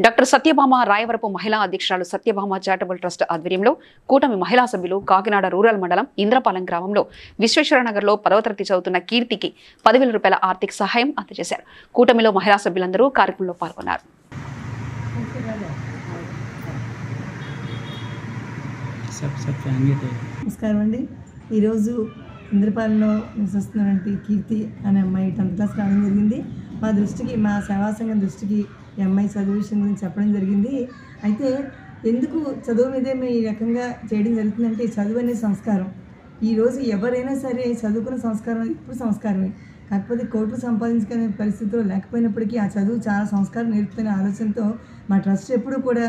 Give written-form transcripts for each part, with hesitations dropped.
Doctor Satyabhama Rayavarapu మహిళా అధ్యక్షురాలు Satyabhama charitable trust ఆధ్వర్యంలో కూటమి మహిళా సభ్యులు కాకినాడ రూరల్ మండలం ఇంద్రపాలెం గ్రామంలో విశ్వేశ్వరనగర్లో 10వ తరగతి చదువుతున్న కీర్తికి 10,000 రూపాయల ఆర్థిక సహాయం అందజేశారు. కూటమిలో మహిళా సభ్యులందరూ కార్యక్రమంలో పాల్గొన్నారు. నమస్కారం అండి. ఈరోజు ఇంద్రపాలెంలో నివసిస్తున్నటువంటి కీర్తి అనే అమ్మాయి 10th క్లాస్ రావడం జరిగింది. మా దృష్టికి, మా సేవా సంఘం దృష్టికి ఈ అమ్మాయి చదువు విషయం గురించి చెప్పడం జరిగింది. అయితే ఎందుకు చదువు మీదే మేము ఈ రకంగా చేయడం జరుగుతుందంటే, చదువు అనే సంస్కారం. ఈరోజు ఎవరైనా సరే చదువుకున్న సంస్కారం ఇప్పుడు సంస్కారమే. కాకపోతే కోట్లు సంపాదించుకునే పరిస్థితిలో లేకపోయినప్పటికీ ఆ చదువు చాలా సంస్కారం నేర్పుతున్న ఆలోచనతో మా ట్రస్ట్ ఎప్పుడు కూడా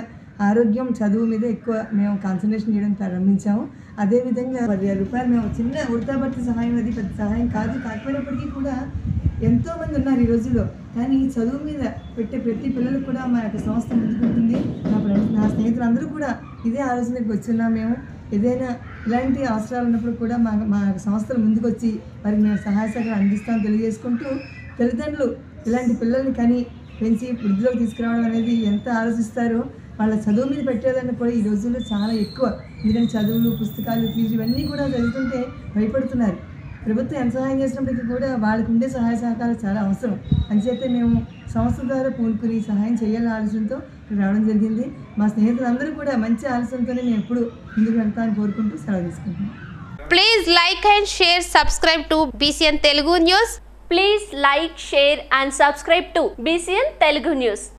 ఆరోగ్యం, చదువు మీద ఎక్కువ మేము కాన్సన్ట్రేషన్ చేయడం ప్రారంభించాము. అదేవిధంగా 10,000 రూపాయలు మేము చిన్న ఉడతాబట్టి సహాయం, అది పెద్ద సహాయం కాదు. కాకపోయినప్పటికీ కూడా ఎంతోమంది ఉన్నారు ఈ రోజుల్లో. కానీ చదువు మీద పెట్టే ప్రతి పిల్లలకు కూడా మా యొక్క సంస్థ ముందుకుంటుంది. నా స్నేహితులందరూ కూడా ఇదే ఆలోచనకు వచ్చున్నాం. మేము ఏదైనా ఇలాంటి అవసరాలు ఉన్నప్పుడు కూడా మా సంస్థలు ముందుకు వచ్చి వారికి మేము సహాయ సహకారం అందిస్తామని తెలియజేసుకుంటూ, తల్లిదండ్రులు ఇలాంటి పిల్లల్ని కానీ పెంచి వృద్ధిలోకి తీసుకురావడం అనేది ఎంత ఆలోచిస్తారో, వాళ్ళ చదువు మీద పెట్టేదాన్ని కూడా ఈ రోజుల్లో చాలా ఎక్కువ. ఎందుకంటే చదువులు, పుస్తకాలు, ఫీజు ఇవన్నీ కూడా చదువుతుంటే భయపడుతున్నారు. ప్రభుత్వం ఎంత సహాయం చేసినప్పటికీ కూడా వాళ్ళకు ఉండే సహాయ సహకారాలు చాలా అవసరం. అంచేతే మేము సంస్థ ద్వారా పూనుకుని సహాయం చేయాలనే ఆలోచనతో రావడం జరిగింది. మా స్నేహితులందరూ కూడా మంచి ఆలోచనతోనే మేము ఎప్పుడు ముందుకు వెళ్తామని కోరుకుంటూ సెలవు తీసుకుంటున్నాం. Please like and share, subscribe to BCN Telugu News. Please like, share and subscribe to BCN Telugu News.